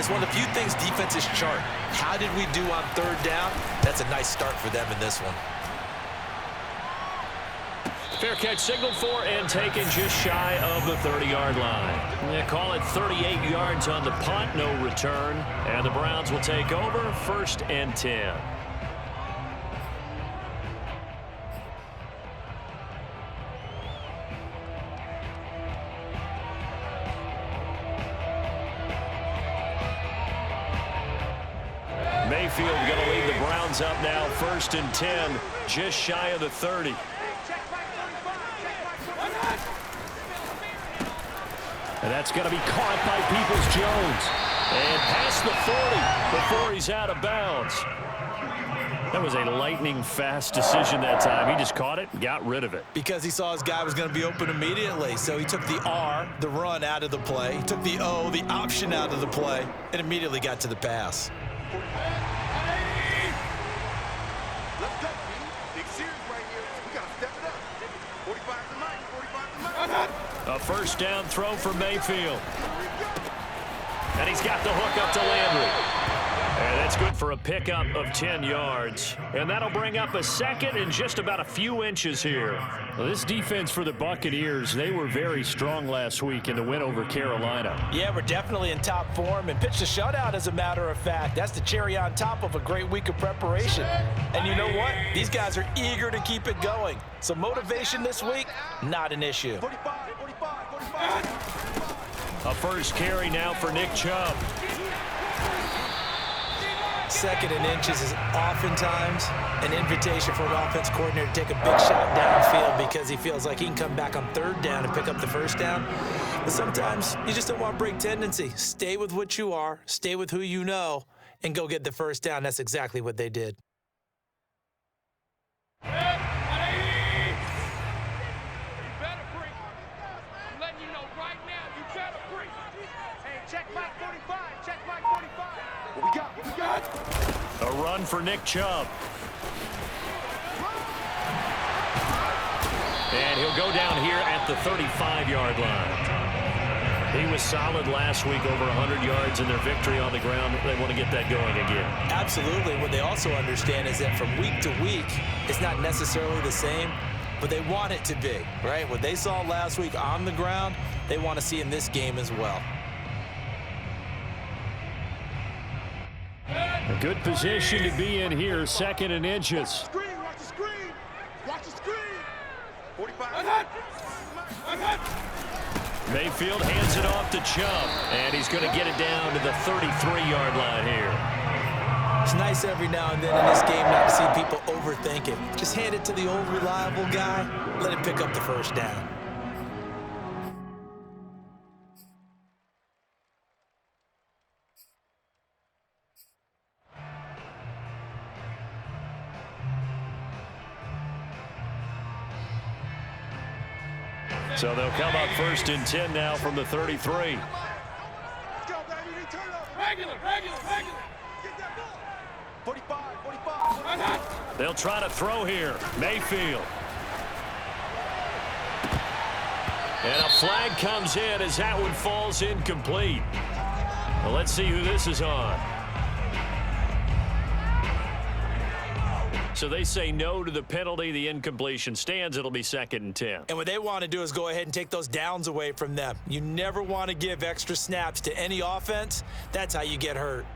It's one of the few things defenses chart. How did we do on third down? That's a nice start for them in this one. Fair catch signaled for and taken just shy of the 30-yard line. They call it 38 yards on the punt, no return. And the Browns will take over 1st and 10. Mayfield going to lead the Browns up now, 1st and 10, just shy of the 30. And that's going to be caught by Peoples-Jones. And past the 40 before he's out of bounds. That was a lightning-fast decision that time. He just caught it and got rid of it. Because he saw his guy was going to be open immediately. So he took the R, the run, out of the play. He took the O, the option, out of the play, and immediately got to the pass. Let's go, team. Big series right here. We got to step it up. 45 tonight, 45 tonight. A first down throw for Mayfield. And he's got the hook up to Landry. And that's good for a pickup of 10 yards. And that'll bring up a second and just about a few inches here. Well, this defense for the Buccaneers, they were very strong last week in the win over Carolina. Yeah, we're definitely in top form and pitched a shutout, as a matter of fact. That's the cherry on top of a great week of preparation. And you know what? These guys are eager to keep it going. So motivation this week, not an issue. 45, 45, 45. A first carry now for Nick Chubb. 2nd and inches is oftentimes an invitation for an offense coordinator to take a big shot downfield because he feels like he can come back on 3rd down and pick up the 1st down. But sometimes you just don't want to break tendency. Stay with what you are, stay with who you know, and go get the 1st down. That's exactly what they did. A run for Nick Chubb. And he'll go down here at the 35-yard line. He was solid last week, over 100 yards in their victory on the ground. They want to get that going again. Absolutely. What they also understand is that from week to week, it's not necessarily the same, but they want it to be, right? What they saw last week on the ground, they want to see in this game as well. A good position to be in here, 2nd and inches. Screen, watch the screen. Watch the screen. 45. Mayfield hands it off to Chubb, and he's going to get it down to the 33-yard line here. It's nice every now and then in this game not to see people overthink it. Just hand it to the old reliable guy, let him pick up the 1st down. So they'll come up 1st and 10 now from the 33. Let's go, baby. They turn up. Regular. Get that ball. 45, 45. They'll try to throw here. Mayfield. And a flag comes in as that one falls incomplete. Well, let's see who this is on. So they say no to the penalty. The incompletion stands. It'll be 2nd and 10. And what they want to do is go ahead and take those downs away from them. You never want to give extra snaps to any offense. That's how you get hurt.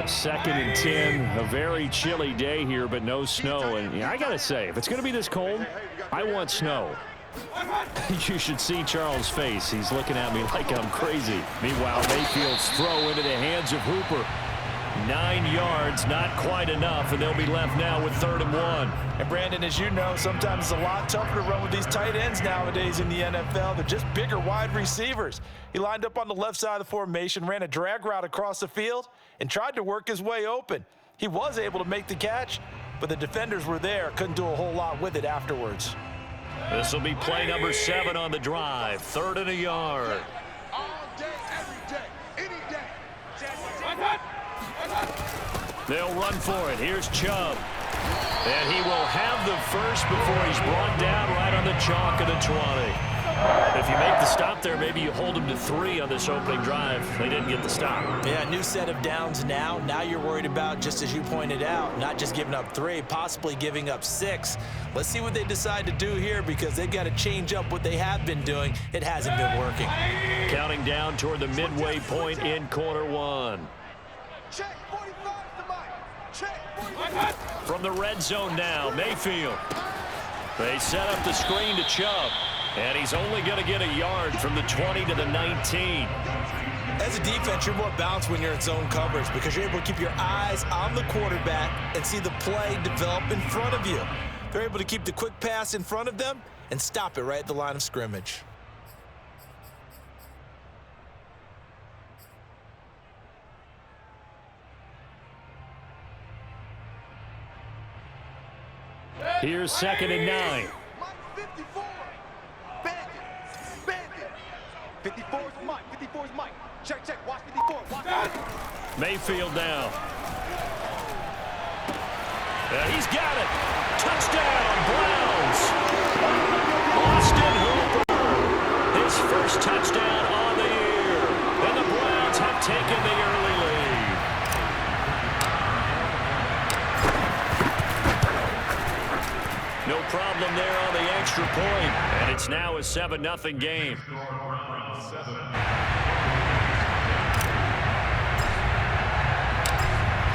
Second and 10, a very chilly day here, but no snow. And yeah, I got to say, if it's going to be this cold, I want snow. You should see Charles' face. He's looking at me like I'm crazy. Meanwhile, Mayfield's throw into the hands of Hooper. 9 yards, not quite enough, and they'll be left now with 3rd and 1. And Brandon, as you know, sometimes it's a lot tougher to run with these tight ends nowadays in the NFL. They're just bigger wide receivers. He lined up on the left side of the formation, ran a drag route across the field, and tried to work his way open. He was able to make the catch, but the defenders were there, couldn't do a whole lot with it afterwards. This will be play number 7 on the drive. 3rd and a yard. All day, every day, any day. They'll run for it. Here's Chubb. And he will have the first before he's brought down right on the chalk of the 20. If you make the stop there, maybe you hold him to 3 on this opening drive. They didn't get the stop. Yeah, new set of downs now. Now you're worried about, just as you pointed out, not just giving up 3, possibly giving up 6. Let's see what they decide to do here, because they've got to change up what they have been doing. It hasn't been working. Counting down toward the midway point in quarter 1. Check 45 to Mike. Check 45. From the red zone now, Mayfield. They set up the screen to Chubb. And he's only going to get a yard from the 20 to the 19. As a defense, you're more balanced when you're in zone coverage, because you're able to keep your eyes on the quarterback and see the play develop in front of you. They're able to keep the quick pass in front of them and stop it right at the line of scrimmage. Here's 2nd and 9. Mike 54. Bandit. 54 is Mike. 54 is Mike. Check, check. Watch 54. Watch 54. Mayfield now. And he's got it. Touchdown, Browns. Austin Hooper. His first touchdown on the year. And the Browns have taken the early lead. No problem there on the extra point. And it's now a 7-0 game.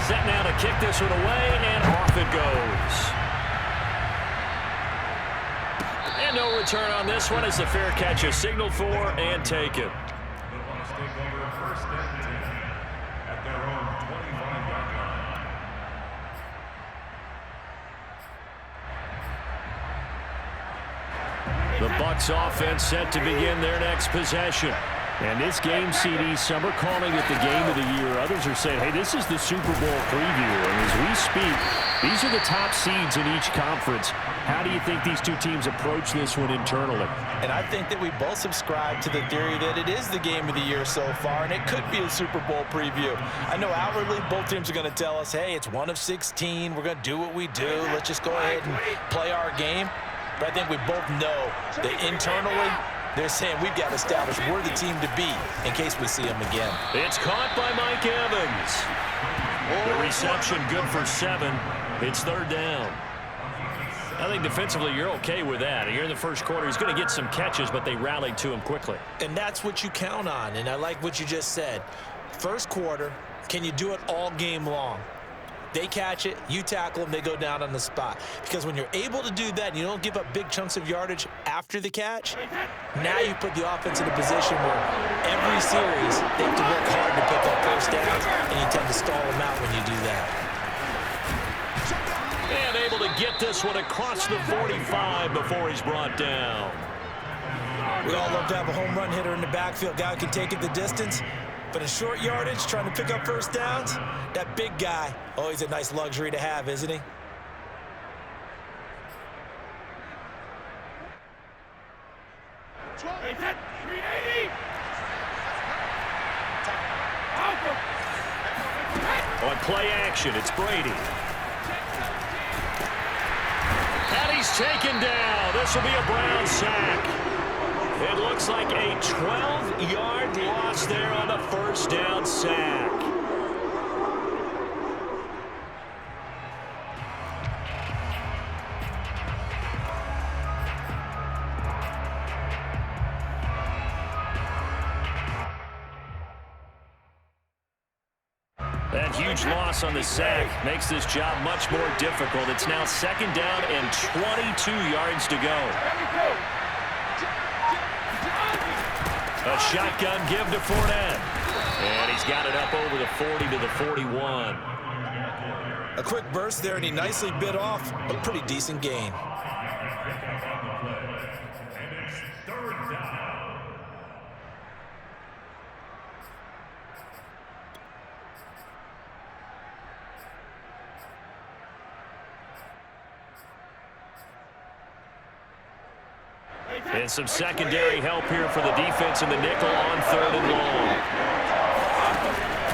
Set now to kick this one away, and off it goes. And no return on this one as the fair catch is signaled for and taken. The Bucs offense set to begin their next possession. And this game, CD, some are calling it the game of the year. Others are saying, hey, this is the Super Bowl preview. And as we speak, these are the top seeds in each conference. How do you think these two teams approach this one internally? And I think that we both subscribe to the theory that it is the game of the year so far, and it could be a Super Bowl preview. I know outwardly both teams are going to tell us, hey, it's 1 of 16. We're going to do what we do. Let's just go ahead and play our game. But I think we both know that internally, they're saying we've got to establish we're the team to beat in case we see them again. It's caught by Mike Evans. The reception good for 7. It's 3rd down. I think defensively you're okay with that. Here in the first quarter, he's going to get some catches, but they rallied to him quickly. And that's what you count on, and I like what you just said. First quarter, can you do it all game long? They catch it, you tackle them, they go down on the spot. Because when you're able to do that and you don't give up big chunks of yardage after the catch, now you put the offense in a position where every series they have to work hard to pick up first downs, and you tend to stall them out when you do that. And able to get this one across the 45 before he's brought down. We all love to have a home run hitter in the backfield, guy who can take it the distance. But in short yardage, trying to pick up first downs, that big guy, always a nice luxury to have, isn't he? On play action, it's Brady. And he's taken down. This will be a Brown sack. It looks like a 12-yard loss there on the first down sack. That huge loss on the sack makes this job much more difficult. It's now 2nd down and 22 yards to go. A shotgun give to Fournette. And he's got it up over the 40 to the 41. A quick burst there, and he nicely bit off a pretty decent gain. And some secondary help here for the defense in the nickel on 3rd and long.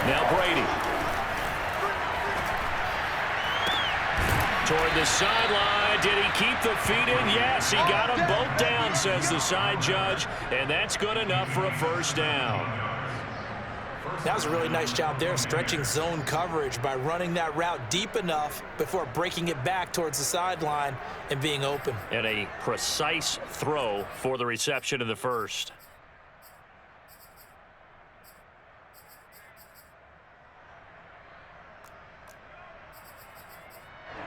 Now Brady. Toward the sideline. Did he keep the feet in? Yes, he got them both down, says the side judge. And that's good enough for a first down. That was a really nice job there, stretching zone coverage by running that route deep enough before breaking it back towards the sideline and being open. And a precise throw for the reception in the first.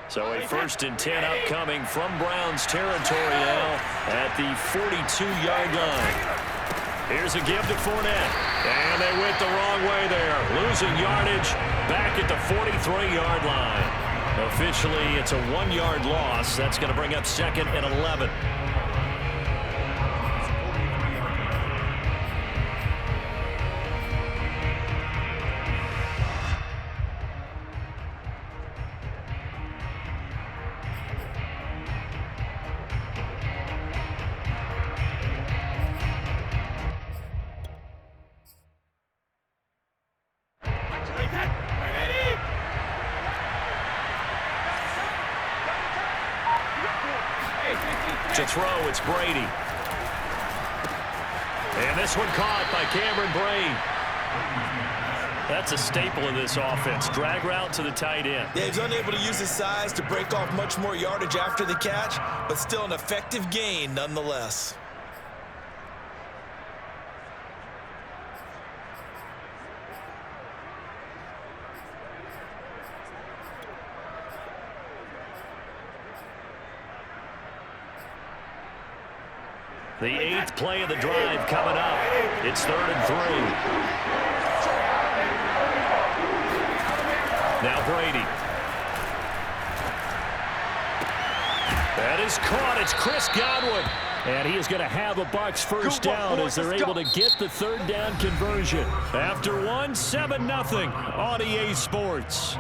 So a 1st and 10 upcoming from Browns territory now at the 42-yard line. Here's a give to Fournette. And they went the wrong way there. Losing yardage back at the 43-yard line. Officially, it's a 1-yard loss. That's going to bring up 2nd and 11. To throw, it's Brady. And this one caught by Cameron Brate. That's a staple of this offense. Drag route to the tight end. Yeah, he's unable to use his size to break off much more yardage after the catch, but still an effective gain nonetheless. The 8th play of the drive coming up. It's 3rd and 3. Now Brady. That is caught. It's Chris Godwin. And he is going to have a Bucs first down as they're able to get the 3rd down conversion. After 7-0 on EA Sports.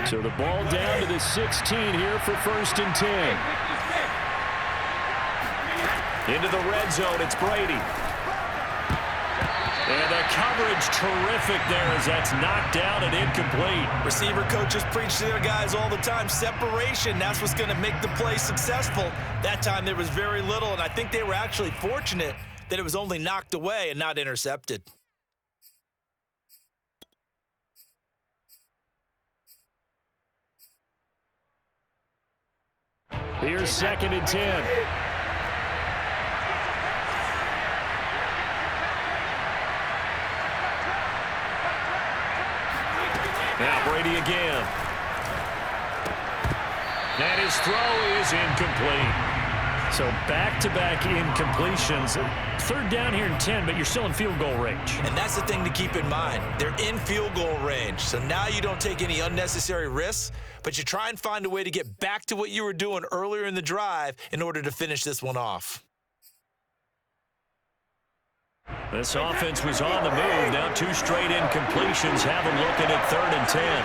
So the ball down to the 16 here for 1st and 10. Into the red zone, it's Brady. And the coverage terrific there as that's knocked down and incomplete. Receiver coaches preach to their guys all the time. Separation, that's what's going to make the play successful. That time there was very little, and I think they were actually fortunate that it was only knocked away and not intercepted. Here's 2nd and 10. Now Brady again. And his throw is incomplete. So back-to-back incompletions. 3rd down here and 10, but you're still in field goal range. And that's the thing to keep in mind. They're in field goal range. So now you don't take any unnecessary risks, but you try and find a way to get back to what you were doing earlier in the drive in order to finish this one off. This offense was on the move. Now 2 straight incompletions have them looking at 3rd and 10.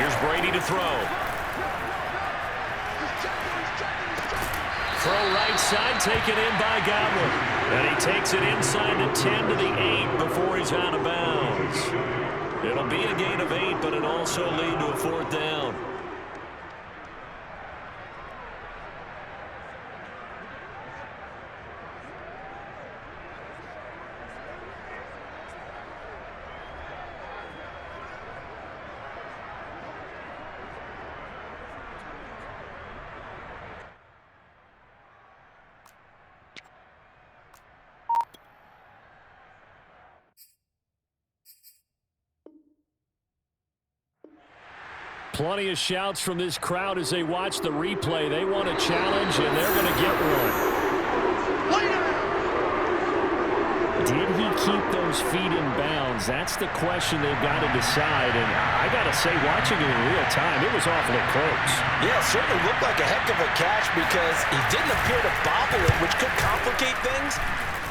Here's Brady to throw. Throw right side, taken in by Godwin. And he takes it inside the 10 to the 8 before he's out of bounds. It'll be a gain of 8, but it also lead to a 4th down. Plenty of shouts from this crowd as they watch the replay. They want a challenge, and they're going to get one. Did he keep those feet in bounds? That's the question they've got to decide. And I got to say, watching it in real time, it was awfully close. Yeah, it certainly looked like a heck of a catch because he didn't appear to bobble it, which could complicate things.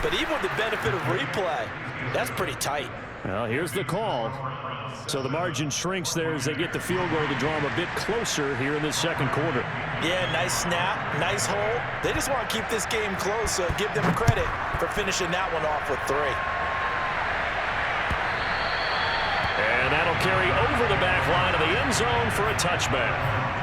But even with the benefit of replay, that's pretty tight. Well, here's the call. So the margin shrinks there as they get the field goal to draw them a bit closer here in this second quarter. Yeah, nice snap, nice hole. They just want to keep this game close, so give them credit for finishing that one off with 3. And that'll carry over the back line of the end zone for a touchback.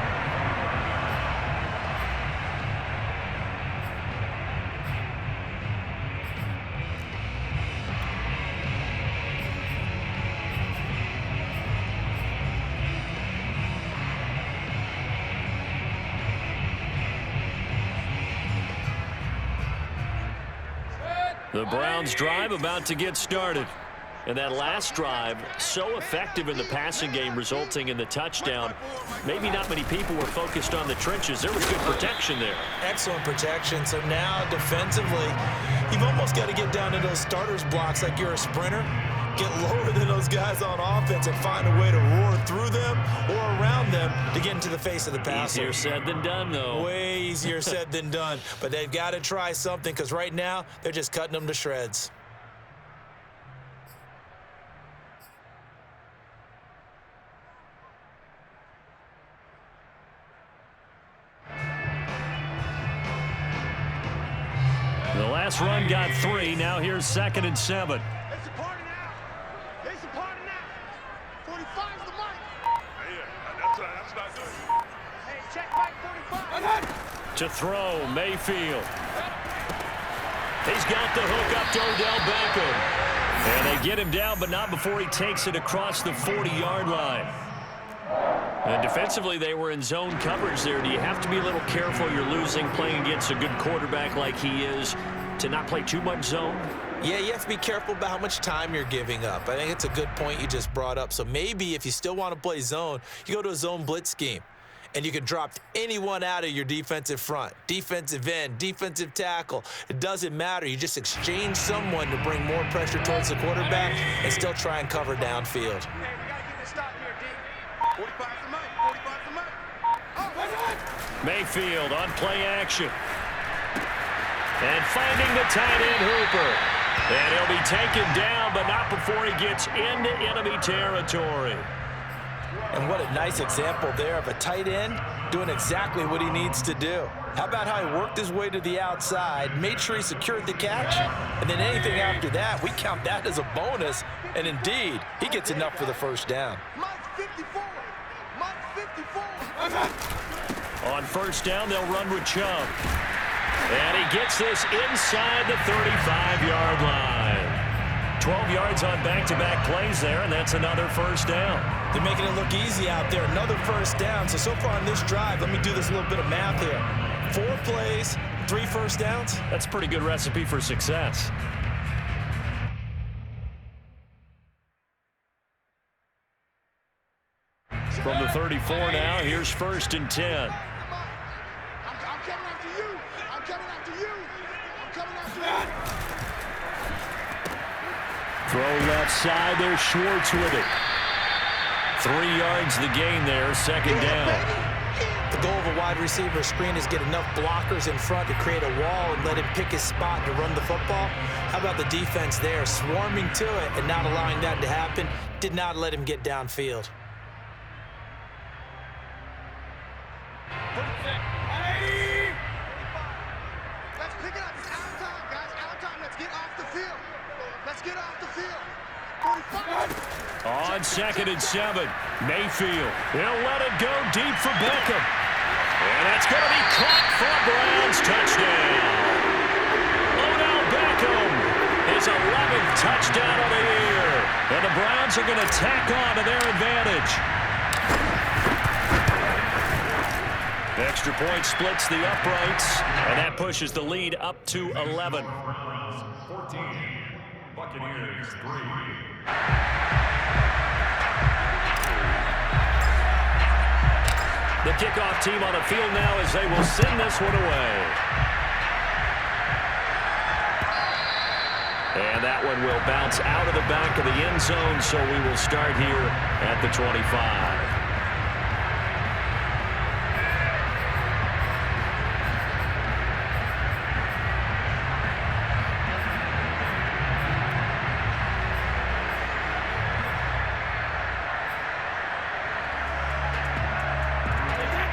The Browns drive about to get started. And that last drive, so effective in the passing game, resulting in the touchdown. Maybe not many people were focused on the trenches. There was good protection there. Excellent protection. So now, defensively, you've almost got to get down to those starters blocks like you're a sprinter. Get lower than those guys on offense and find a way to roar through them or around them to get into the face of the passer. Easier said than done, though. Way easier said than done. But they've got to try something because right now they're just cutting them to shreds. The last run got 3. Now here's 2nd and 7. It's a party now. It's a party now. 45's the mic. Yeah, that's not good. Hey, check mic 45. To throw, Mayfield. He's got the hook up to Odell Beckham. And they get him down, but not before he takes it across the 40-yard line. And defensively, they were in zone coverage there. Do you have to be a little careful? You're losing, playing against a good quarterback like he is, to not play too much zone? Yeah, you have to be careful about how much time you're giving up. I think it's a good point you just brought up. So maybe if you still want to play zone, you go to a zone blitz scheme. And you can drop anyone out of your defensive front, defensive end, defensive tackle. It doesn't matter. You just exchange someone to bring more pressure towards the quarterback and still try and cover downfield. Hey, we got to get this stop here, D. 45 for Mike. 45 for Mike. Oh, Mayfield on play action. And finding the tight end Hooper. And he'll be taken down, but not before he gets into enemy territory. And what a nice example there of a tight end doing exactly what he needs to do. How about how he worked his way to the outside, made sure he secured the catch, and then anything after that, we count that as a bonus. And indeed, he gets enough for the first down. Mike 54. Mike 54. On first down, they'll run with Chubb. And he gets this inside the 35-yard line. 12 yards on back-to-back plays there, and that's another first down. They're making it look easy out there. Another first down. So far on this drive, let me do this little bit of math here. 4 plays, 3 first downs. That's a pretty good recipe for success. From the 34 now, here's 1st and 10. I'm coming after you. I'm coming after you. I'm coming after you. Throw left side, there's Schwartz with it. 3 yards the gain there, 2nd down. The goal of a wide receiver screen is get enough blockers in front to create a wall and let him pick his spot to run the football. How about the defense there, swarming to it and not allowing that to happen? Did not let him get downfield. Let's pick it up. It's out of time, guys. Out of time. Let's get off the field. Let's get off the field. 45. On 2nd and 7, Mayfield. They'll let it go deep for Beckham. And that's going to be caught for a Browns touchdown. Odell Beckham, his 11th touchdown of the year. And the Browns are going to tack on to their advantage. Extra point splits the uprights, and that pushes the lead up to 11. 14, Buccaneers 3. The kickoff team on the field now as they will send this one away. And And that one will bounce out of the back of the end zone, so we will start here at the 25.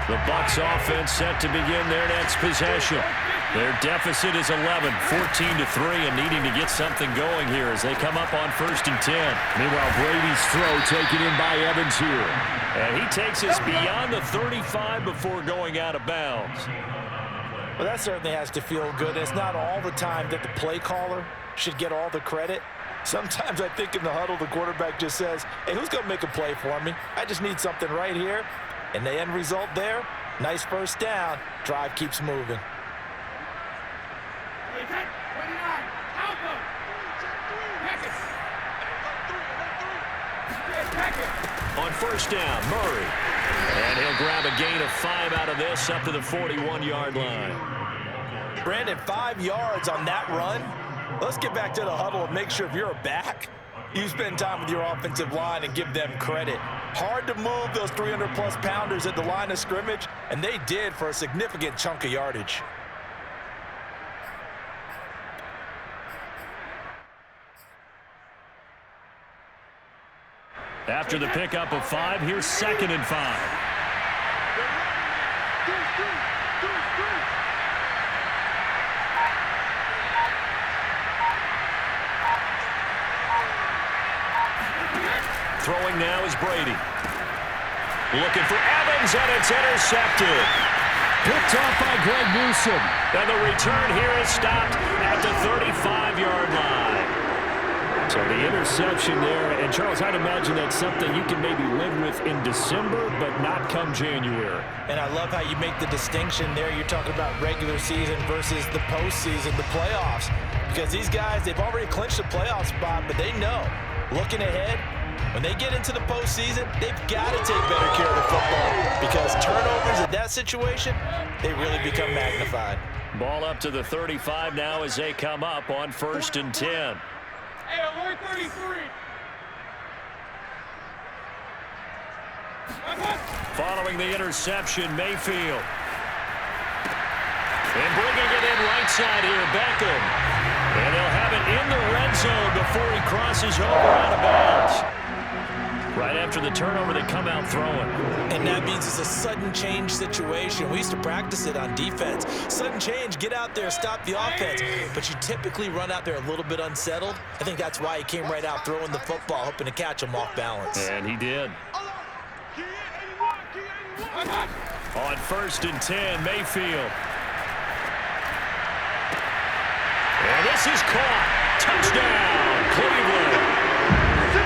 The Bucs offense set to begin their next possession. Their deficit is 11, 14-3, and needing to get something going here as they come up on 1st and 10. Meanwhile, Brady's throw taken in by Evans here. And he takes us beyond the 35 before going out of bounds. Well, that certainly has to feel good. It's not all the time that the play caller should get all the credit. Sometimes I think in the huddle, the quarterback just says, hey, who's going to make a play for me? I just need something right here. And the end result there, nice first down. Drive keeps moving. On 1st down, Murray. And he'll grab a gain of 5 out of this up to the 41-yard line. Brandon, 5 yards on that run. Let's get back to the huddle and make sure if you're a back, you spend time with your offensive line and give them credit. Hard to move those 300-plus pounders at the line of scrimmage, and they did for a significant chunk of yardage. After the pickup of 5, here's 2nd and 5. Throwing now is Brady. Looking for Evans, and it's intercepted. Picked off by Greg Newsome. And the return here is stopped at the 35-yard line. So the interception there, and Charles, I'd imagine that's something you can maybe live with in December, but not come January. And I love how you make the distinction there. You're talking about regular season versus the postseason, the playoffs. Because these guys, they've already clinched the playoff spot, but they know, looking ahead, when they get into the postseason, they've got to take better care of the football because turnovers in that situation, they really become magnified. Ball up to the 35 now as they come up on 1st and 10. Hey, alert 33. Following the interception, Mayfield. And bringing it in right side here, Beckham. And he'll have it in the red zone before he crosses over out of bounds. Right after the turnover, they come out throwing. And that means it's a sudden change situation. We used to practice it on defense. Sudden change, get out there, stop the offense. But you typically run out there a little bit unsettled. I think that's why he came right out throwing the football, hoping to catch him off balance. And he did. On 1st and 10, Mayfield. And this is caught. Touchdown, Cleveland.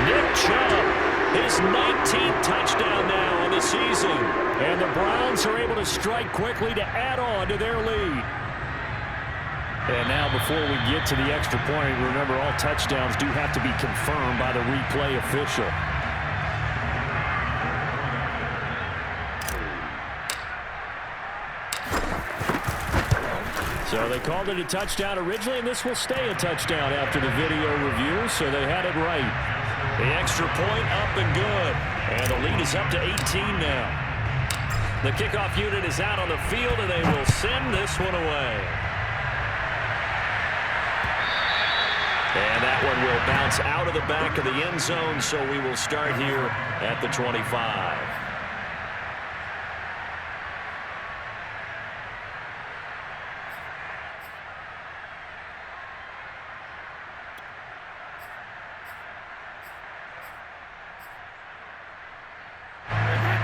Nick Chubb. His 19th touchdown now on the season. And the Browns are able to strike quickly to add on to their lead. And now before we get to the extra point, remember all touchdowns do have to be confirmed by the replay official. So they called it a touchdown originally, and this will stay a touchdown after the video review, so they had it right. The extra point up and good. And the lead is up to 18 now. The kickoff unit is out on the field, and they will send this one away. And that one will bounce out of the back of the end zone, so we will start here at the 25.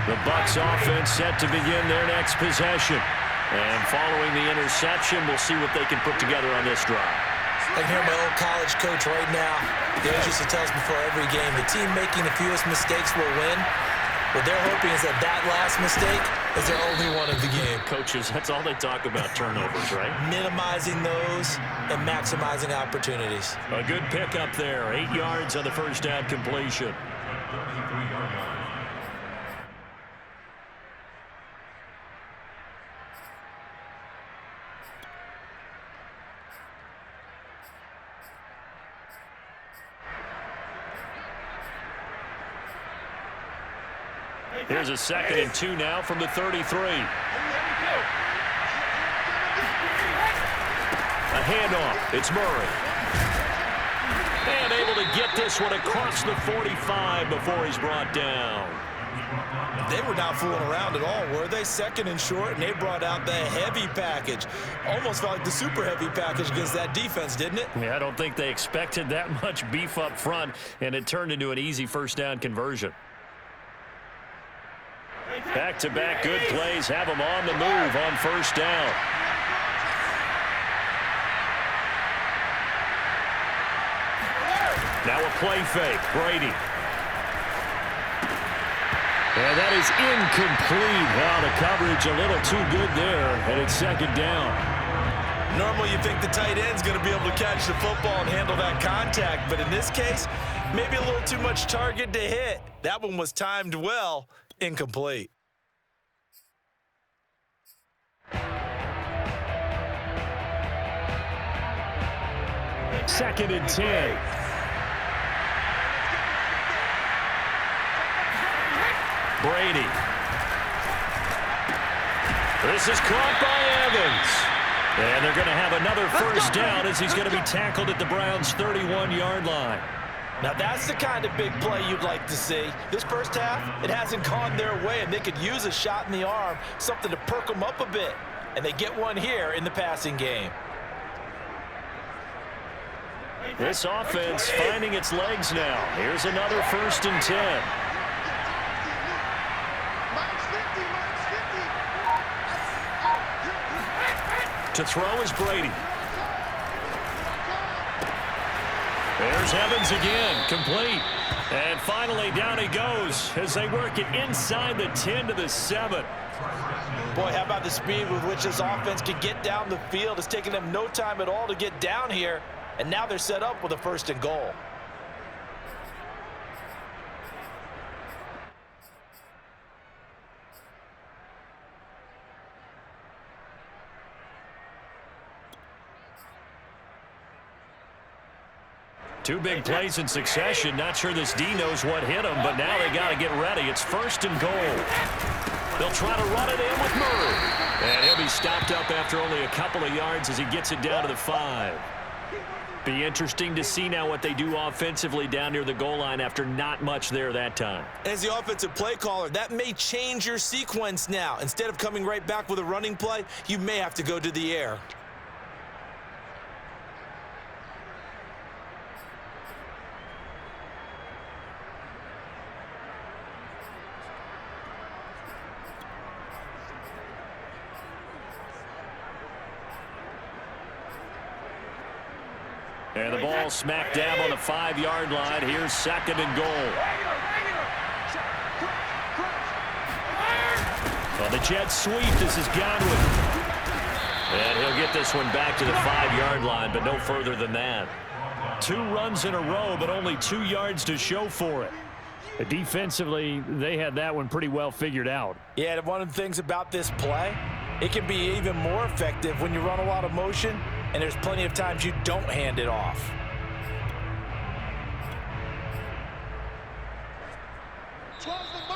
The Bucs offense set to begin their next possession. And following the interception, we'll see what they can put together on this drive. I can hear my old college coach right now. He always used to tell us before every game, the team making the fewest mistakes will win. What they're hoping is that that last mistake is their only one of the game. Coaches, that's all they talk about, turnovers, right? Minimizing those and maximizing opportunities. A good pickup there. 8 yards on the first down completion. Here's a 2nd and 2 now from the 33. A handoff. It's Murray. And able to get this one across the 45 before he's brought down. They were not fooling around at all, were they? 2nd and short, and they brought out the heavy package. Almost felt like the super heavy package against that defense, didn't it? Yeah, I don't think they expected that much beef up front, and it turned into an easy first down conversion. Back-to-back good plays have them on the move on first down. Now a play fake. Brady. And that is incomplete. Wow, the coverage a little too good there, and it's 2nd down. Normally you think the tight end's going to be able to catch the football and handle that contact, but in this case, maybe a little too much target to hit. That one was timed well, incomplete. Second and 10. Brady. This is caught by Evans. And they're going to have another first down as he's going to be tackled at the Browns' 31-yard line. Now that's the kind of big play you'd like to see. This first half, it hasn't gone their way, and they could use a shot in the arm, something to perk them up a bit. And they get one here in the passing game. This offense finding its legs now. Here's another 1st and 10. To throw is Brady. There's Evans again, complete. And finally down he goes as they work it inside the 10 to the 7. Boy, how about the speed with which this offense can get down the field? It's taking them no time at all to get down here, and now they're set up with a 1st and goal. Two big plays in succession. Not sure this D knows what hit him, but now they got to get ready. It's 1st and goal. They'll try to run it in with Murray. And he'll be stopped up after only a couple of yards as he gets it down to the 5. Be interesting to see now what they do offensively down near the goal line after not much there that time. As the offensive play caller, that may change your sequence now. Instead of coming right back with a running play, you may have to go to the air. And the ball smack dab on the 5-yard line. Here's 2nd and goal. Well, the jet sweep. This is Godwin. And he'll get this one back to the 5-yard line, but no further than that. 2 runs in a row, but only 2 yards to show for it. Defensively, they had that one pretty well figured out. Yeah, one of the things about this play, it can be even more effective when you run a lot of motion, and there's plenty of times you don't hand it off.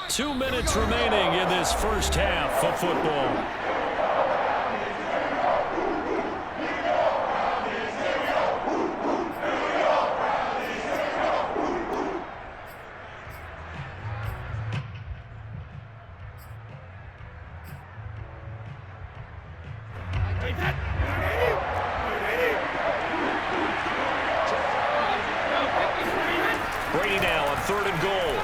Two minutes remaining in this first half of football. Brady now on 3rd and goal.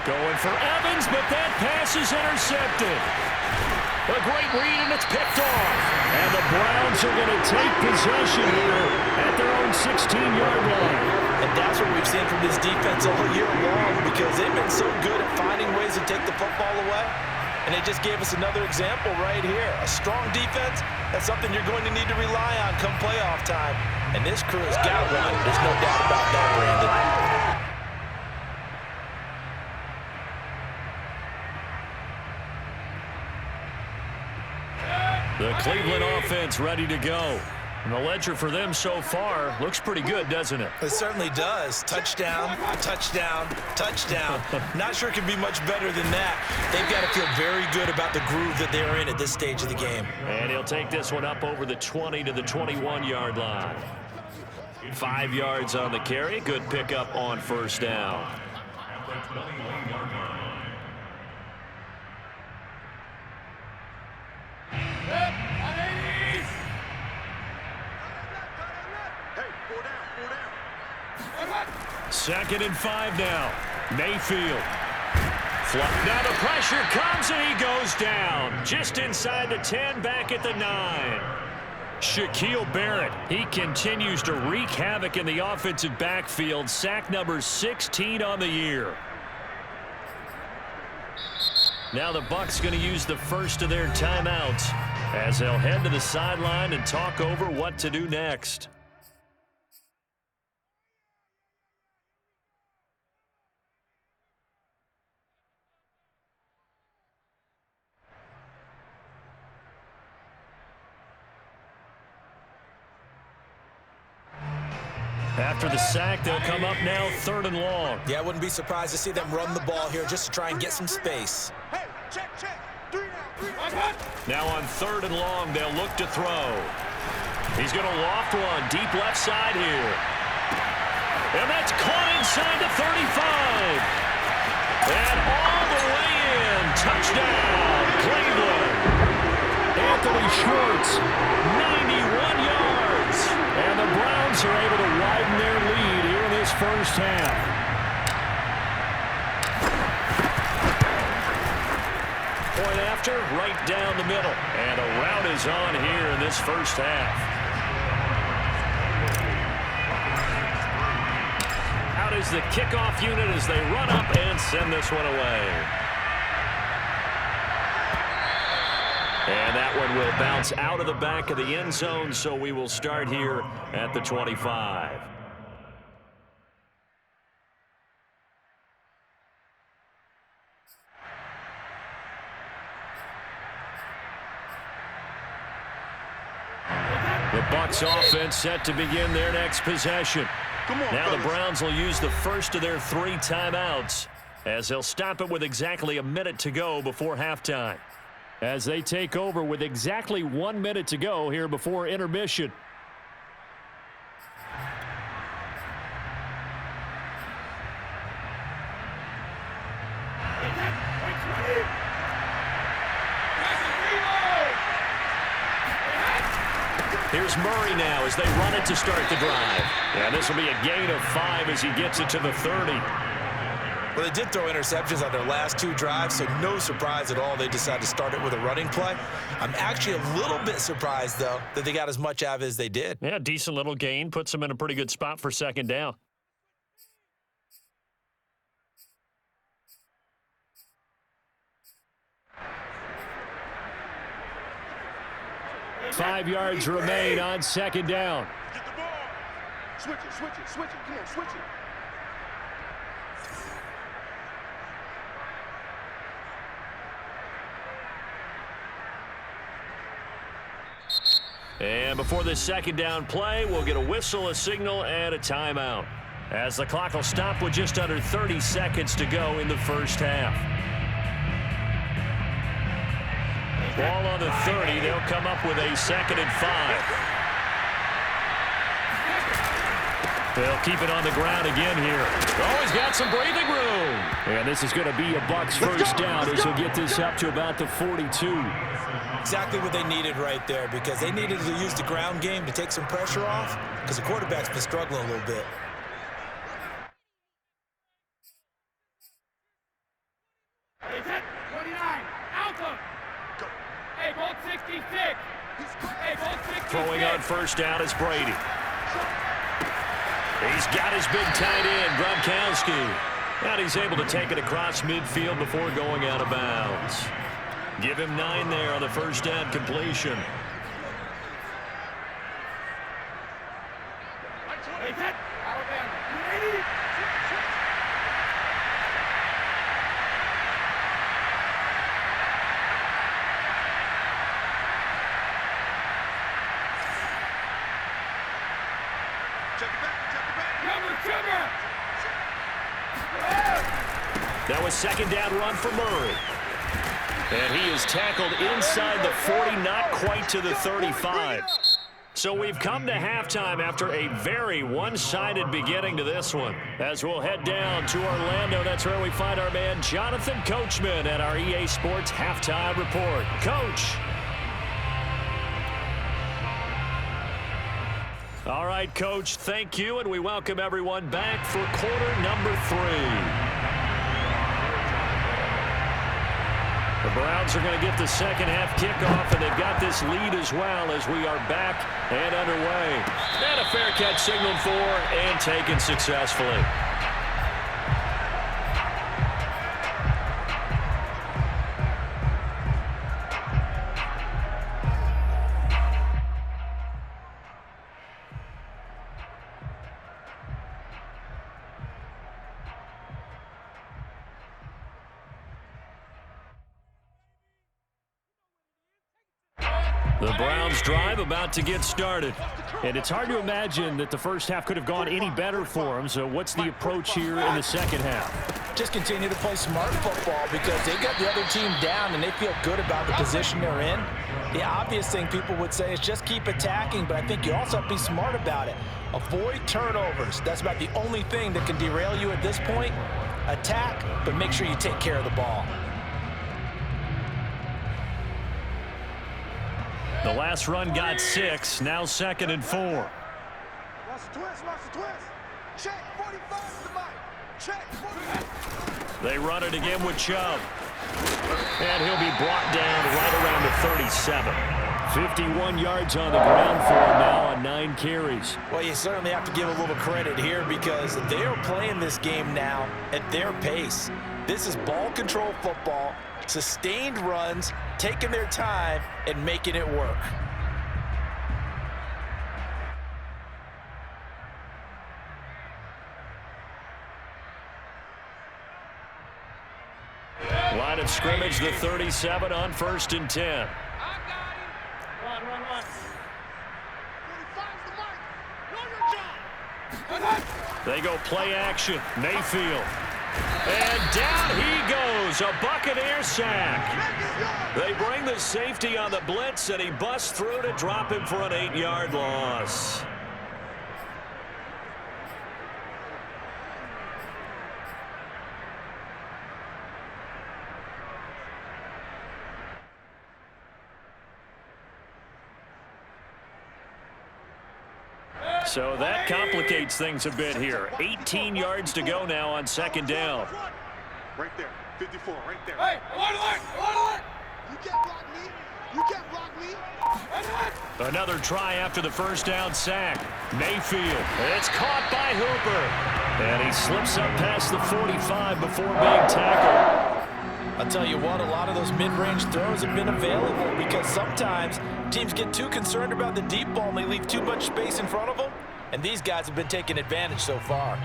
Going for Evans, but that pass is intercepted. A great read, and it's picked off. And the Browns are going to take possession here at their own 16-yard line. And that's what we've seen from this defense all year long, because they've been so good at finding ways to take the football away. And they just gave us another example right here. A strong defense, that's something you're going to need to rely on come playoff time. And this crew has got one. There's no doubt about that, Brandon. The Cleveland offense ready to go. And the ledger for them so far looks pretty good, doesn't it? It certainly does. Touchdown, touchdown, touchdown. Not sure it can be much better than that. They've got to feel very good about the groove that they're in at this stage of the game. And he'll take this one up over the 20 to the 21-yard line. 5 yards on the carry. Good pickup on first down. Second and 5 now. Mayfield. Now the pressure comes and he goes down. Just inside the 10, back at the 9. Shaquille Barrett, he continues to wreak havoc in the offensive backfield. Sack number 16 on the year. Now the Bucs going to use the first of their timeouts as they'll head to the sideline and talk over what to do next. After the sack, they'll come up now 3rd and long. Yeah, I wouldn't be surprised to see them run the ball here just to try and get some space. Hey, check. 3 down. Now on 3rd and long, they'll look to throw. He's going to loft one deep left side here. And that's caught inside the 35. And all the way in. Touchdown, Cleveland. Anthony Schwartz, 91 yards. And the Browns are able to widen their lead here in this first half. Point after, right down the middle. And a rout is on here in this first half. Out is the kickoff unit as they run up and send this one away. And that one will bounce out of the back of the end zone, so we will start here at the 25. The Bucs offense set to begin their next possession. Now the Browns will use the first of their 3 timeouts as they'll stop it with exactly a minute to go before halftime. As they take over with exactly 1 minute to go here before intermission. Here's Murray now as they run it to start the drive. Yeah, this will be a gain of 5 as he gets it to the 30. Well, they did throw interceptions on their last 2 drives, so no surprise at all they decided to start it with a running play. I'm actually a little bit surprised, though, that they got as much out of it as they did. Yeah, decent little gain. Puts them in a pretty good spot for 2nd down. Five yards remain on 2nd down. Get the ball. Switch it. Come on, switch it. And before this 2nd down play, we'll get a whistle, a signal, and a timeout. As the clock will stop with just under 30 seconds to go in the first half. Ball on the 30. They'll come up with a 2nd and 5. They'll keep it on the ground again here. Oh, he's got some breathing room. And this is going to be a Bucs first down as he'll get this up to about the 42. Exactly what they needed right there, because they needed to use the ground game to take some pressure off, because the quarterback's been struggling a little bit. Hey, 29, Alpha. Hey, ball 66. Hey, ball 66. Throwing on first down is Brady. He's got his big tight end, Gronkowski. And he's able to take it across midfield before going out of bounds. Give him 9 there on the first down completion. Hey, set. Alabama. Now a second down run for Murray. And he is tackled inside the 40, not quite to the 35. So we've come to halftime after a very one-sided beginning to this one. As we'll head down to Orlando, that's where we find our man Jonathan Coachman at our EA Sports Halftime Report. Coach. All right, Coach, thank you, and we welcome everyone back for quarter number 3. The Browns are going to get the second half kickoff, and they've got this lead as well as we are back and underway. And a fair catch signaled for and taken successfully. The Browns drive about to get started. And it's hard to imagine that the first half could have gone any better for them. So what's the approach here in the second half? Just continue to play smart football because they got the other team down and they feel good about the position they're in. The obvious thing people would say is just keep attacking, but I think you also have to be smart about it. Avoid turnovers. That's about the only thing that can derail you at this point. Attack, but make sure you take care of the ball. The last run got 6, now 2nd and 4. Watch the twist, watch the twist. Check, 45 to the mic. Check, 45. They run it again with Chubb. And he'll be brought down right around the 37. 51 yards on the ground for him now on 9 carries. Well, you certainly have to give a little credit here because they're playing this game now at their pace. This is ball control football, sustained runs, taking their time and making it work. Line of scrimmage, the 37 on 1st and 10. I got him. Run. 45's the mic. Know your job. They go play action. Mayfield. And down he goes. A Buccaneer sack. They bring the safety on the blitz, and he busts through to drop him for an 8-yard loss. So that complicates things a bit here. 18 yards to go now on 2nd down. Right there, 54, right there. Hey, alert! You can't block me. You can't block me. Another try after the 1st down sack. Mayfield. It's caught by Hooper. And he slips up past the 45 before being tackled. I'll tell you what, a lot of those mid-range throws have been available because sometimes teams get too concerned about the deep ball and they leave too much space in front of them. And these guys have been taking advantage so far.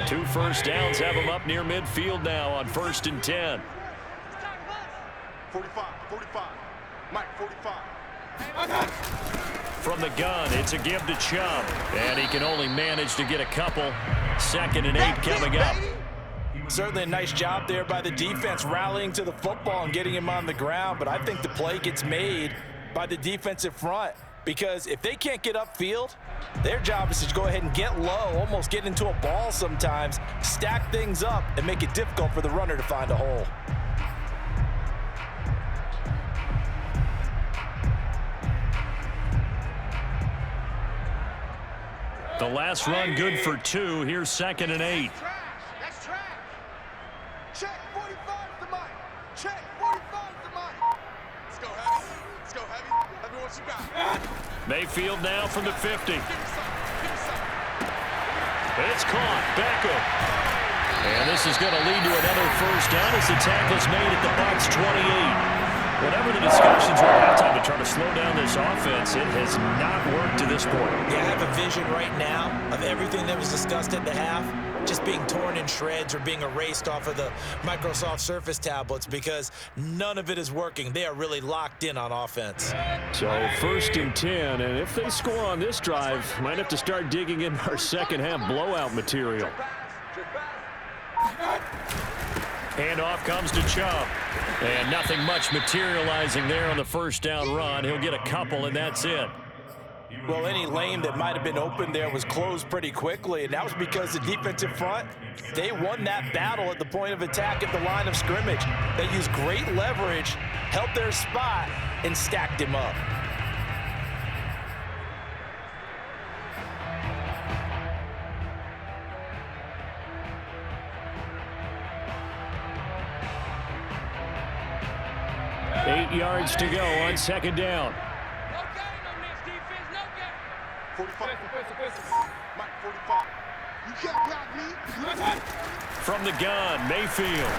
Two first downs have him up near midfield now on 1st and 10. 45. Mike, 45. From the gun, it's a give to Chubb. And he can only manage to get a couple. 2nd and 8 coming up. Certainly a nice job there by the defense rallying to the football and getting him on the ground. But I think the play gets made by the defensive front. Because if they can't get upfield, their job is to go ahead and get low, almost get into a ball sometimes, stack things up, and make it difficult for the runner to find a hole. The last run good for 2. Here's 2nd and 8. That's trash. Check, 45's the mic. Check, 45's the mic. Let's go heavy. Let me what you got. Mayfield now from the 50. Give me some. It's caught. Beckham. And this is going to lead to another 1st down as the tackle's made at the Bucs 28. Whatever the discussions were at halftime to try to slow down this offense, it has not worked to this point. Yeah, I have a vision right now of everything that was discussed at the half. just being torn in shreds or being erased off of the Microsoft Surface tablets because none of it is working. They are really locked in on offense. So 1st and 10, and if they score on this drive, might have to start digging in our second half blowout material. Handoff comes to Chubb. And nothing much materializing there on the first down run. He'll get a couple, and that's it. Well, any lane that might have been open there was closed pretty quickly, and that was because the defensive front, they won that battle at the point of attack at the line of scrimmage. They used great leverage, held their spot, and stacked him up. Eight yards to go on second down. No gain on this defense, no gain. 45. Mike, 45. You can't block me. From the gun, Mayfield.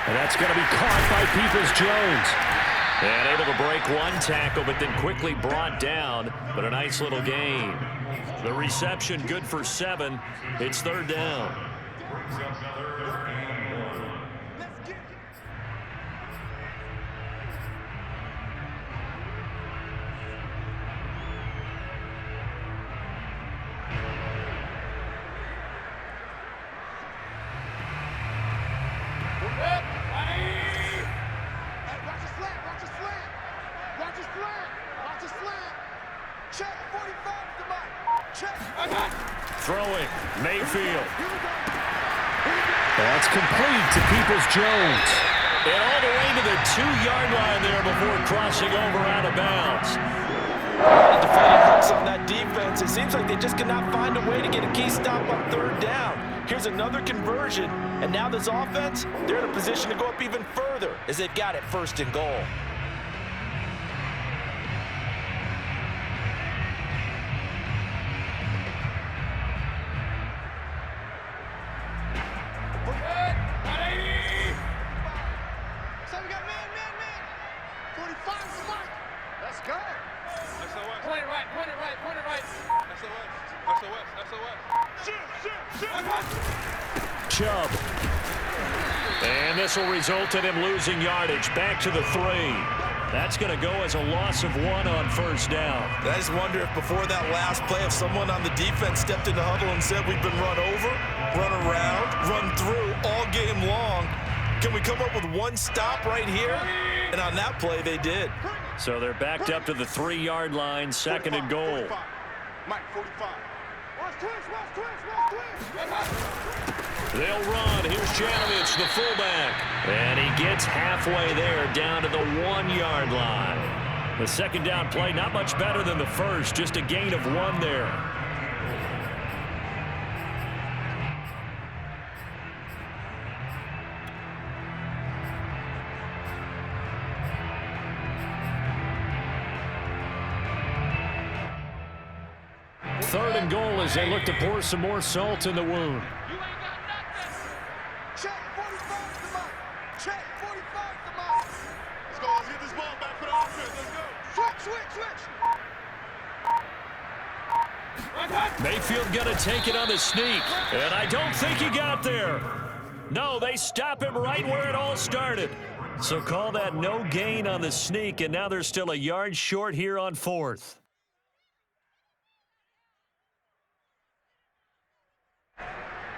And that's going to be caught by Peoples-Jones. And able to break one tackle, but then quickly brought down. But a nice little gain. The reception good for 7. It's third down. Throwing, Mayfield. That's complete to Peoples-Jones. And all the way to the 2-yard line there before crossing over out of bounds. The defending hooks on that defense. It seems like they just cannot find a way to get a key stop on third down. Here's another conversion, and now this offense, they're in a position to go up even further as they've got it 1st and goal. Chubb. And this will result in him losing yardage. Back to the 3. That's going to go as a loss of 1 on first down. I just wonder if before that last play, if someone on the defense stepped in the huddle and said, we've been run over, run around, run through all game long. Can we come up with one stop right here? And on that play, they did. So they're backed up to the 3-yard line, 2nd and goal. Mike, 45. They'll run. Here's Janovich, the fullback. And he gets halfway there, down to the 1-yard line. The second down play, not much better than the first, just a gain of 1 there. Third and goal as they look to pour some more salt in the wound. You ain't got nothing. Check 45 to Mike. Check 45 to Mike. Let's go. Let's get this ball back for the offense. Let's go. Switch. Mayfield going to take it on the sneak. And I don't think he got there. No, they stop him right where it all started. So call that no gain on the sneak, and now they're still a yard short here on 4th.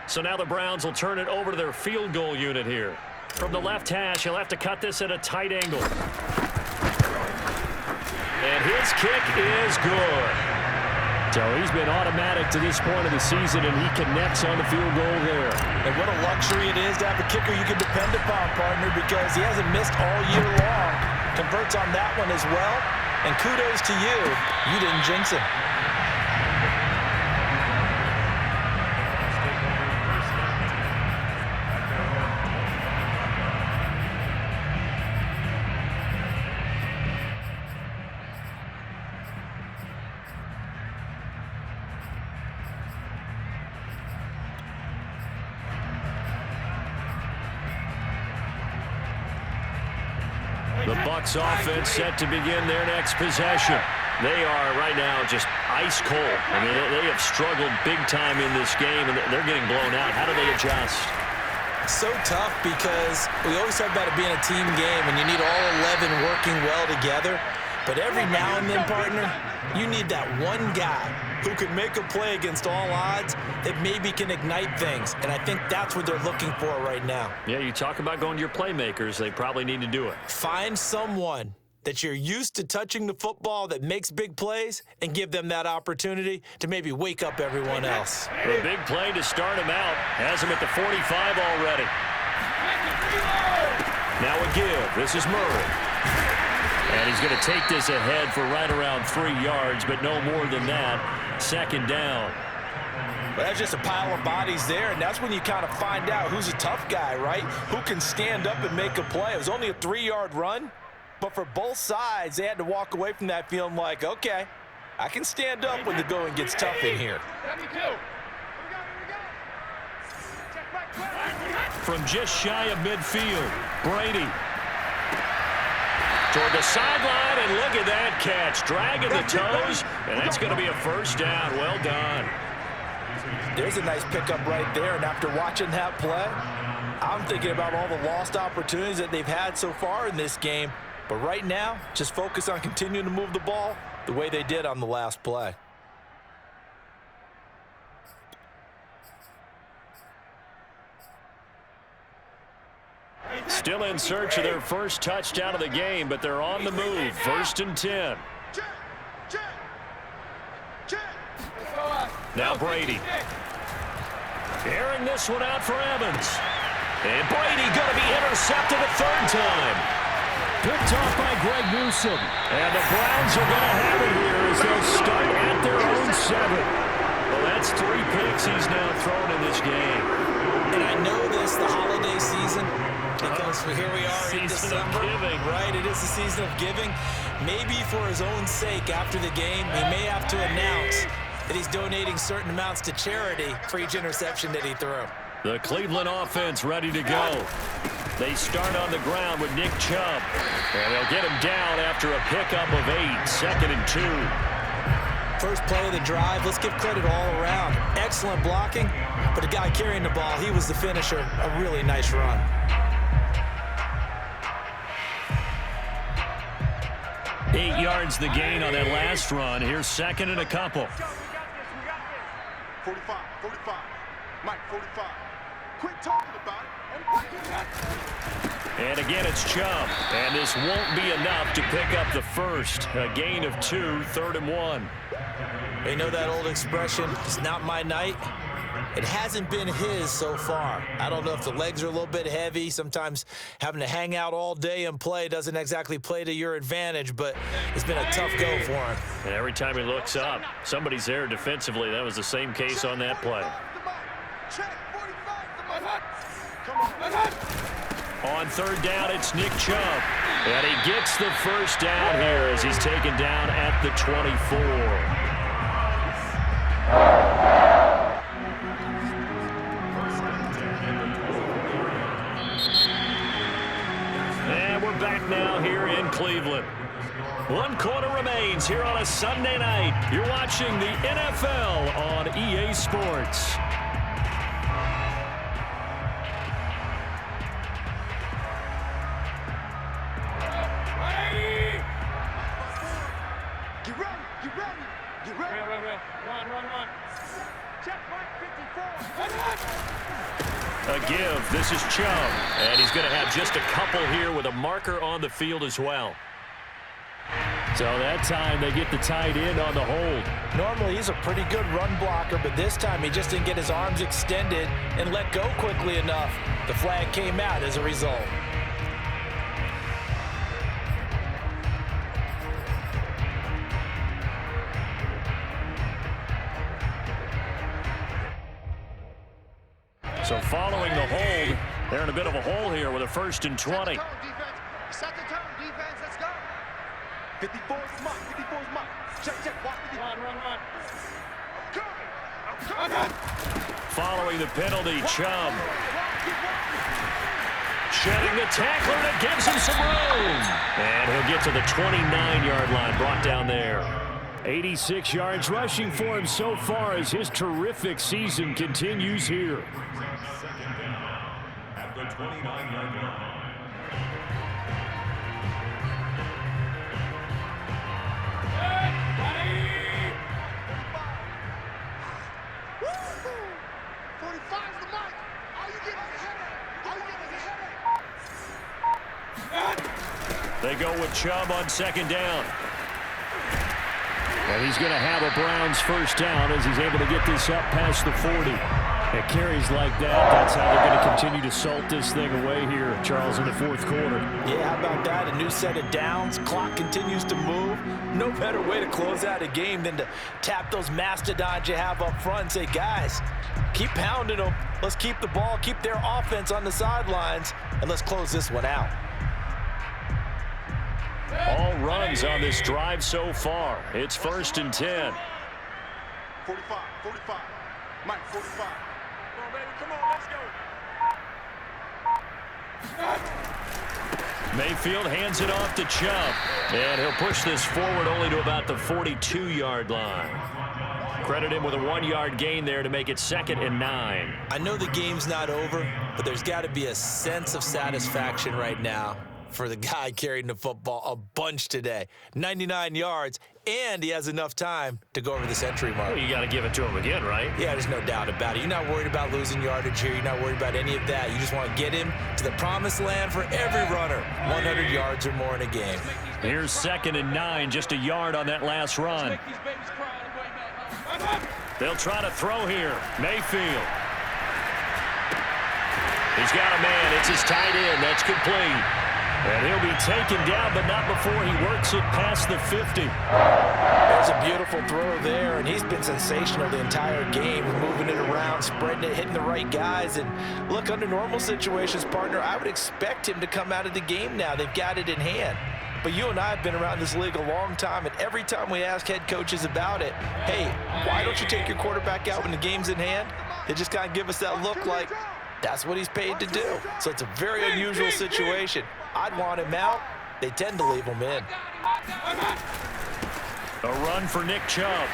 So now the Browns will turn it over to their field goal unit here. From the left hash, he'll have to cut this at a tight angle. And his kick is good. So he's been automatic to this point of the season, and he connects on the field goal there. And what a luxury it is to have a kicker you can depend upon, partner, because he hasn't missed all year long. Converts on that one as well. And kudos to you. You didn't jinx him. The Bucs offense set to begin their next possession. They are right now just ice cold. I mean, they have struggled big time in this game, and they're getting blown out. How do they adjust? So tough because we always talk about it being a team game, and you need all 11 working well together. But every now and then, partner, you need that one guy who can make a play against all odds that maybe can ignite things. And I think that's what they're looking for right now. Yeah, you talk about going to your playmakers. They probably need to do it. Find someone that you're used to touching the football that makes big plays and give them that opportunity to maybe wake up everyone else. A big play to start him out. Has him at the 45 already. Now a give. This is Murray. And he's going to take this ahead for right around 3 yards, but no more than that. Second down. Well, that's just a pile of bodies there, and that's when you kind of find out who's a tough guy, right? Who can stand up and make a play. It was only a 3-yard run, but for both sides, they had to walk away from that feeling like, okay, I can stand up when the going gets tough in here. From just shy of midfield, Brady. Toward the sideline, and look at that catch. Dragging the toes, and that's going to be a first down. Well done. There's a nice pickup right there, and after watching that play, I'm thinking about all the lost opportunities that they've had so far in this game. But right now, just focus on continuing to move the ball the way they did on the last play. Still in search of their first touchdown of the game, but they're on the move. 1st and 10. Now Brady. Airing this one out for Evans. And Brady going to be intercepted a third time. Picked off by Greg Newsome. And the Browns are going to have it here as they'll start at their own 7. Well, that's 3 picks he's now thrown in this game. And I know this, the holiday season, because here we are in December, right? It is the season of giving. Maybe for his own sake after the game, he may have to announce that he's donating certain amounts to charity for each interception that he threw. The Cleveland offense ready to go. They start on the ground with Nick Chubb. And they'll get him down after a pickup of 8. 2nd and 2. First play of the drive, let's give credit all around. Excellent blocking, but the guy carrying the ball, he was the finisher. A really nice run. Eight yards the gain on that last run. Here's 2nd and a couple. 45, 45. Mike, 45. Quit talking about it. And again, it's Chubb. And this won't be enough to pick up the first. A gain of 2, 3rd and 1. You know that old expression, it's not my night? It hasn't been his so far. I don't know if the legs are a little bit heavy. Sometimes having to hang out all day and play doesn't exactly play to your advantage, but it's been a tough go for him. And every time he looks up, somebody's there defensively. That was the same case on that play. On 3rd down, it's Nick Chubb. And he gets the first down here as he's taken down at the 24. And we're back now here in Cleveland. 1 quarter remains here on a Sunday night. You're watching the NFL on EA Sports. A give. This is Chubb. And he's going to have just a couple here with a marker on the field as well. So that time they get the tight end on the hold. Normally he's a pretty good run blocker, but this time he just didn't get his arms extended and let go quickly enough. The flag came out as a result. So following the hold, they're in a bit of a hole here with a 1st and 20. Set the tone, defense. Let's go. 54 is Mike. 54 is Mike. Check. Watch the run. I'm coming. Following the penalty, Chubb. Shedding the tackler that gives him some room. And he'll get to the 29-yard line, brought down there. 86 yards rushing for him so far as his terrific season continues here. Second down at the 29-yard line. They go with Chubb on second down. And he's going to have a Browns first down as he's able to get this up past the 40. At carries like that, that's how they're going to continue to salt this thing away here, Charles, in the fourth quarter. Yeah, how about that? A new set of downs. Clock continues to move. No better way to close out a game than to tap those mastodons you have up front and say, guys, keep pounding them. Let's keep the ball, keep their offense on the sidelines, and let's close this one out. All runs on this drive so far. It's first and 10. 45, 45. Mike, 45. Come on, baby, come on, let's go. Mayfield hands it off to Chubb. And he'll push this forward only to about the 42-yard line. Credit him with a 1-yard gain there to make it 2nd and 9. I know the game's not over, but there's got to be a sense of satisfaction right now for the guy carrying the football a bunch today. 99 yards, and he has enough time to go over the century mark. Well, you got to give it to him again, right? Yeah, there's no doubt about it. You're not worried about losing yardage here. You're not worried about any of that. You just want to get him to the promised land for every runner. 100 yards or more in a game. Here's 2nd and 9, just a yard on that last run. They'll try to throw here. Mayfield. He's got a man. It's his tight end. That's complete. And he'll be taken down, but not before he works it past the 50. There's a beautiful throw there, and he's been sensational the entire game, moving it around, spreading it, hitting the right guys. And look, under normal situations, partner, I would expect him to come out of the game now. They've got it in hand. But you and I have been around this league a long time, and every time we ask head coaches about it, hey, why don't you take your quarterback out when the game's in hand? They just kind of give us that look like that's what he's paid to do. So it's a very unusual situation. I'd want him out. They tend to leave him in. A run for Nick Chubb.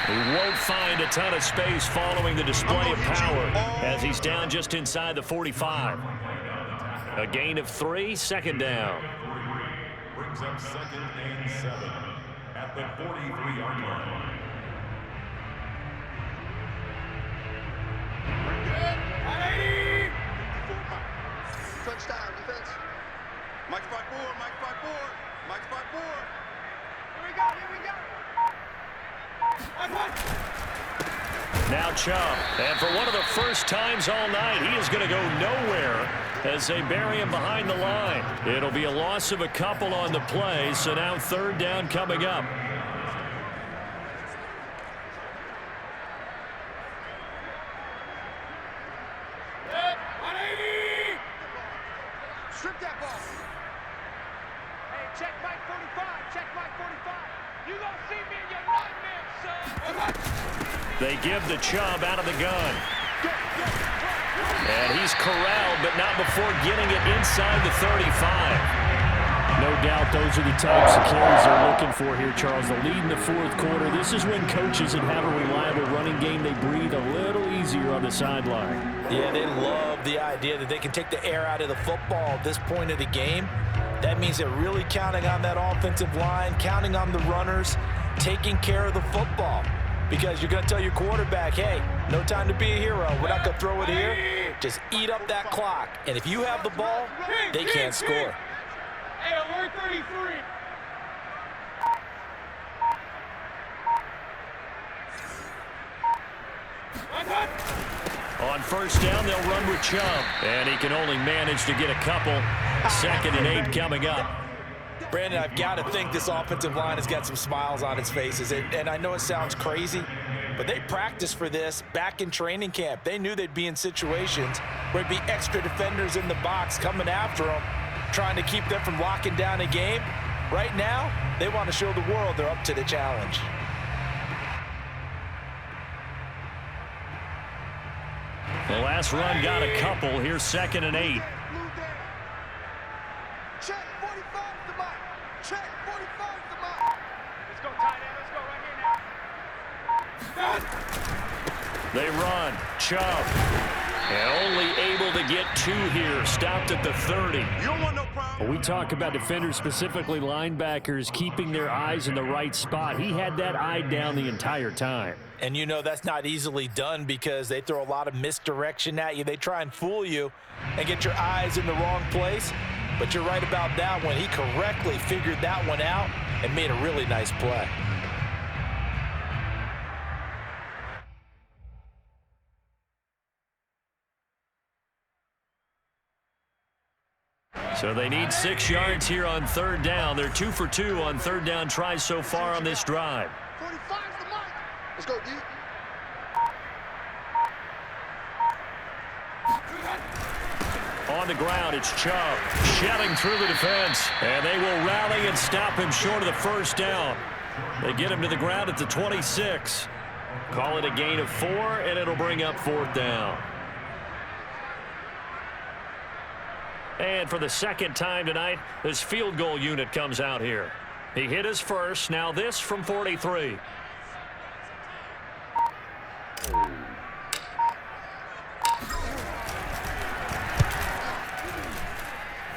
He won't find a ton of space following the display of power as he's down just inside the 45. A gain of 3, 2nd down. Brings up 2nd and 7 at the 43-yard line. Touchdown, defense. Mike's back forward, Mike's back forward, Mike's back forward. Here we go. Now Chubb, and for one of the first times all night, he is going to go nowhere as they bury him behind the line. It'll be a loss of a couple on the play, so now 3rd down coming up. Strip that ball. Hey, check Mike 45. Check Mike 45. You gonna see me in your nightmares, son. They give the Chubb out of the gun. And he's corralled, but not before getting it inside the 35. No doubt those are the types of carries they're looking for here, Charles. The lead in the fourth quarter. This is when coaches that have a reliable running game, they breathe a little easier on the sideline. Yeah, they love the idea that they can take the air out of the football at this point of the game. That means they're really counting on that offensive line, counting on the runners, taking care of the football. Because you're going to tell your quarterback, hey, no time to be a hero. We're not going to throw it here. Just eat up that clock. And if you have the ball, they can't score. Hey, alert 33. On first down, they'll run with Chubb. And he can only manage to get a couple. 2nd and 8 coming up. Brandon, I've got to think this offensive line has got some smiles on its faces. And I know it sounds crazy, but they practiced for this back in training camp. They knew they'd be in situations where there'd be extra defenders in the box coming after them, trying to keep them from locking down a game. Right now, they want to show the world they're up to the challenge. The last run got a couple. Here's 2nd and 8. Check 45 to Mike. Check 45 to Mike. Let's go, Ty. They run. Chubb. And only able to get 2 here. Stopped at the 30. You don't want no problem. We talk about defenders, specifically linebackers, keeping their eyes in the right spot. He had that eye down the entire time. And you know that's not easily done because they throw a lot of misdirection at you. They try and fool you and get your eyes in the wrong place. But you're right about that one. He correctly figured that one out and made a really nice play. So they need 6 yards here on 3rd down. They're 2 for 2 on 3rd down tries so far on this drive. 45's the mic. Let's go, D. On the ground, it's Chubb. Shelling through the defense. And they will rally and stop him short of the 1st down. They get him to the ground at the 26. Call it a gain of 4, and it'll bring up 4th down. And for the 2nd time tonight, this field goal unit comes out here. He hit his first. Now this from 43.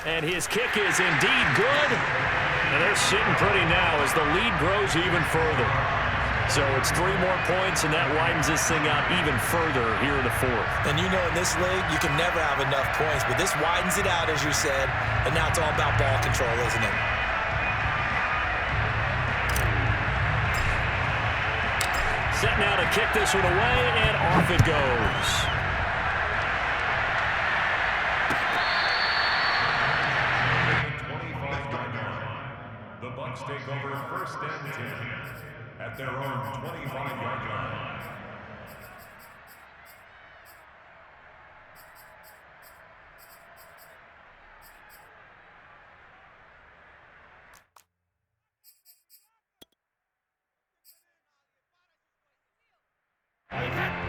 And his kick is indeed good. And they're sitting pretty now as the lead grows even further. So it's 3 more points, and that widens this thing out even further here in the 4th. And you know in this league, you can never have enough points, but this widens it out, as you said, and now it's all about ball control, isn't it? Set now to kick this one away, and off it goes. The Bucs take over 1st and 10 at their own 25-yard line.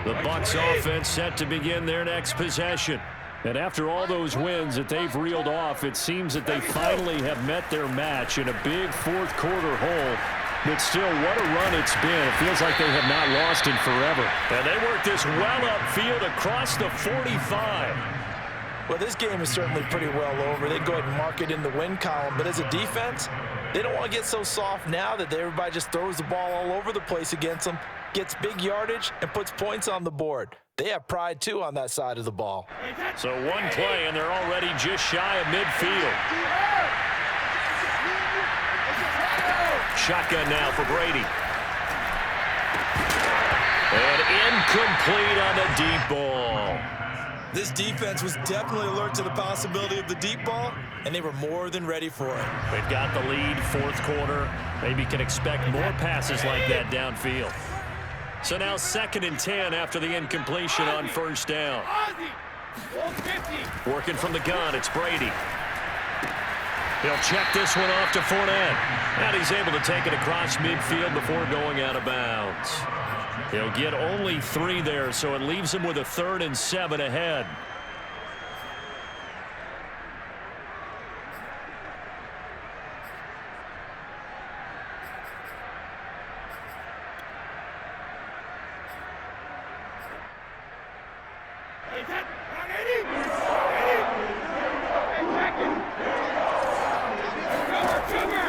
The Bucs offense set to begin their next possession. And after all those wins that they've reeled off, it seems that they finally have met their match in a big 4th quarter hole. But still, what a run it's been. It feels like they have not lost in forever. And they work this well upfield across the 45. Well, this game is certainly pretty well over. They go ahead and mark it in the win column. But as a defense, they don't want to get so soft now that everybody just throws the ball all over the place against them, gets big yardage, and puts points on the board. They have pride, too, on that side of the ball. So one play, and they're already just shy of midfield. Shotgun now for Brady. And incomplete on the deep ball. This defense was definitely alert to the possibility of the deep ball, and they were more than ready for it. They've got the lead, 4th quarter. Maybe can expect more passes like that downfield. So now 2nd and 10 after the incompletion on 1st down. Working from the gun, it's Brady. He'll check this one off to Fournette. And he's able to take it across midfield before going out of bounds. He'll get only 3 there, so it leaves him with a 3rd and 7 ahead.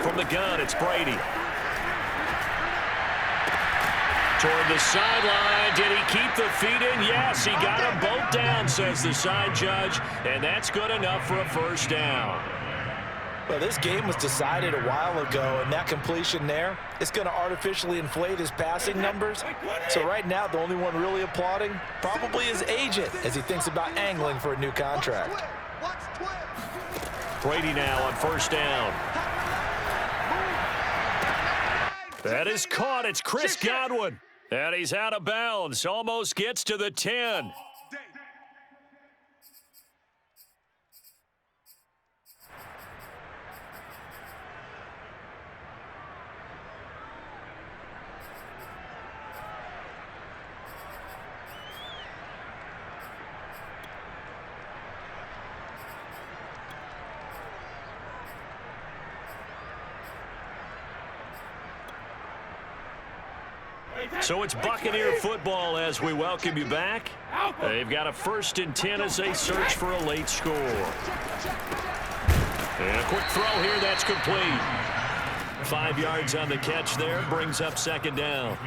From the gun, it's Brady. Toward the sideline. Did he keep the feet in? Yes, he got them both down, says the side judge. And that's good enough for a 1st down. Well, this game was decided a while ago, and that completion there, it's going to artificially inflate his passing numbers. So right now, the only one really applauding probably his agent as he thinks about angling for a new contract. Brady now on 1st down. That is caught. It's Chris Godwin. And he's out of bounds. Almost gets to the 10. So it's Buccaneer football as we welcome you back. They've got a 1st and 10 as they search for a late score. And a quick throw here, that's complete. 5 yards on the catch there, brings up 2nd down.